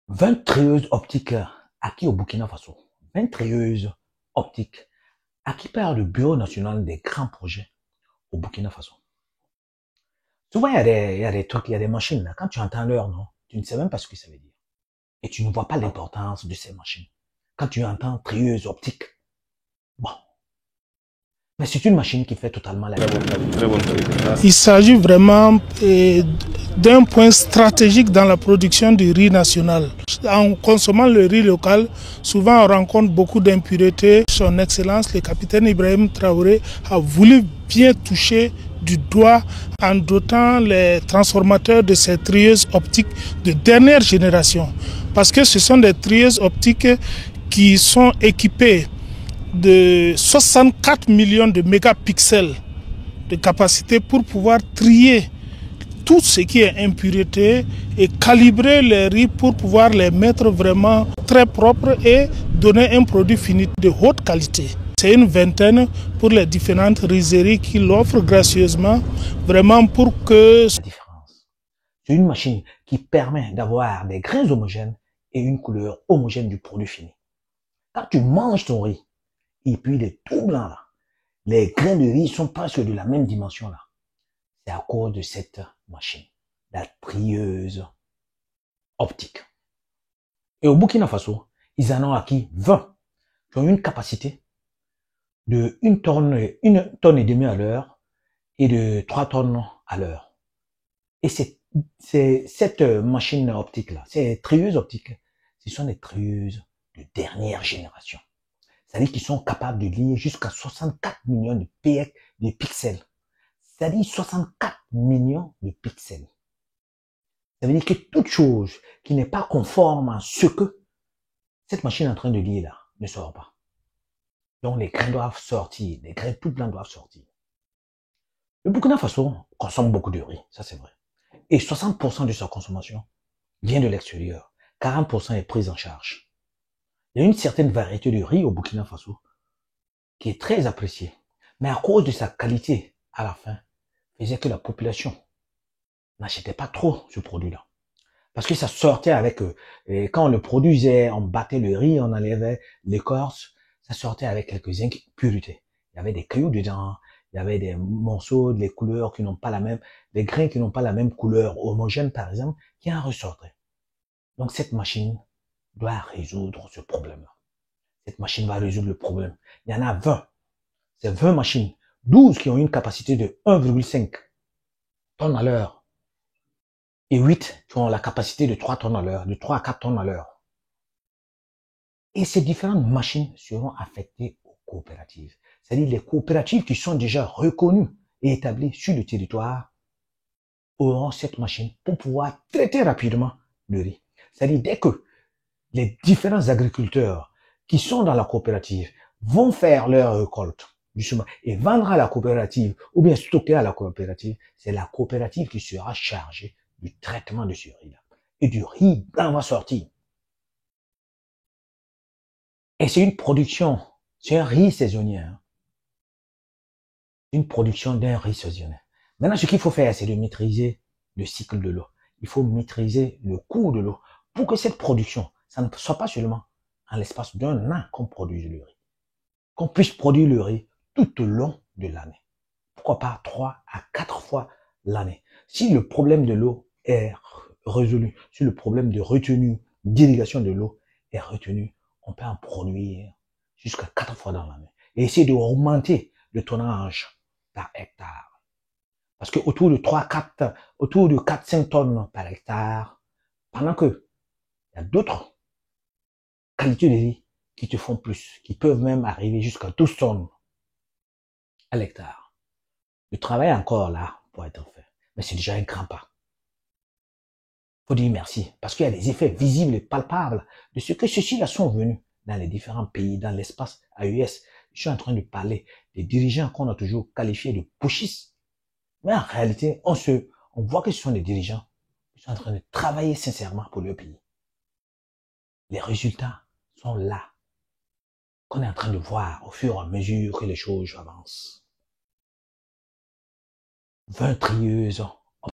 20 trieuses optiques acquis au Burkina Faso. 20 trieuses optiques acquis par le Bureau national des grands projets au Burkina Faso. Souvent, il y a des trucs, il y a des machines. Là. Quand tu entends leur nom, tu ne sais même pas ce que ça veut dire. Et tu ne vois pas l'importance de ces machines. Quand tu entends trieuse optique, bon. Mais c'est une machine qui fait totalement la différence. Il s'agit vraiment d'un point stratégique dans la production du riz national. En consommant le riz local, souvent on rencontre beaucoup d'impuretés. Son Excellence, le capitaine Ibrahim Traoré, a voulu bien toucher du doigt en dotant les transformateurs de ces trieuses optiques de dernière génération. Parce que ce sont des trieuses optiques qui sont équipées de 64 millions de mégapixels de capacité pour pouvoir trier tout ce qui est impureté et calibrer les riz pour pouvoir les mettre vraiment très propres et donner un produit fini de haute qualité. C'est une vingtaine pour les différentes rizeries qui l'offrent gracieusement, vraiment pour que... C'est une machine qui permet d'avoir des grains homogènes et une couleur homogène du produit fini. Quand tu manges ton riz, et puis il est tout blanc là, les grains de riz sont presque de la même dimension là. C'est à cause de cette machine, la trieuse optique. Et au Burkina Faso, ils en ont acquis 20 qui ont une capacité de 1 tonne et demie à l'heure et de 3 tonnes à l'heure. Et c'est cette machine optique là, ces trieuses optiques, ce sont des trieuses de dernière génération. C'est-à-dire qu'ils sont capables de lire jusqu'à 64 millions de pixels. C'est-à-dire 64 millions de pixels. Ça veut dire que toute chose qui n'est pas conforme à ce que cette machine est en train de lire là ne sort pas. Donc les grains doivent sortir, les grains tout blancs doivent sortir. Le Burkina Faso consomme beaucoup de riz, ça c'est vrai. Et 60% de sa consommation vient de l'extérieur. 40% est prise en charge. Il y a une certaine variété de riz au Burkina Faso qui est très appréciée. Mais à cause de sa qualité, à la fin, faisait que la population n'achetait pas trop ce produit-là. Parce que ça sortait avec, et quand on le produisait, on battait le riz, on enlevait l'écorce, ça sortait avec quelques impuretés. Il y avait des cailloux dedans, il y avait des morceaux, des couleurs qui n'ont pas la même, des grains qui n'ont pas la même couleur homogène, par exemple, qui en ressortaient. Donc cette machine doit résoudre ce problème-là. Cette machine va résoudre le problème. Il y en a 20. C'est 20 machines. 12 qui ont une capacité de 1,5 tonnes à l'heure. Et 8 qui ont la capacité de 3 tonnes à l'heure, de 3 à 4 tonnes à l'heure. Et ces différentes machines seront affectées aux coopératives. C'est-à-dire les coopératives qui sont déjà reconnues et établies sur le territoire auront cette machine pour pouvoir traiter rapidement le riz. C'est-à-dire dès que les différents agriculteurs qui sont dans la coopérative vont faire leur récolte, justement, et vendre à la coopérative ou bien stocker à la coopérative, c'est la coopérative qui sera chargée du traitement de ce riz-là. Et du riz blanc va sortir. Et c'est une production, c'est un riz saisonnier. Hein. Une production d'un riz saisonnier. Maintenant, ce qu'il faut faire, c'est de maîtriser le cycle de l'eau. Il faut maîtriser le cours de l'eau pour que cette production, ça ne soit pas seulement en l'espace d'un an qu'on produise le riz. Qu'on puisse produire le riz tout au long de l'année. Pourquoi pas 3 à 4 fois l'année. Si le problème de l'eau est résolu, si le problème de retenue, d'irrigation de l'eau est retenu, on peut en produire jusqu'à 4 fois dans l'année. Et essayer d'augmenter le tonnage par hectare. Parce que autour de 4-5 tonnes par hectare, pendant que il y a d'autres qualités de riz qui te font plus, qui peuvent même arriver jusqu'à 12 tonnes à l'hectare. Le travail est encore là pour être fait, mais c'est déjà un grand pas. Faut dire merci, parce qu'il y a des effets visibles et palpables de ce que ceux-ci-là sont venus dans les différents pays, dans l'espace AES. Je suis en train de parler des dirigeants qu'on a toujours qualifiés de pushistes. Mais en réalité, on voit que ce sont des dirigeants qui sont en train de travailler sincèrement pour leur pays. Les résultats sont là, qu'on est en train de voir au fur et à mesure que les choses avancent. 20 trieuses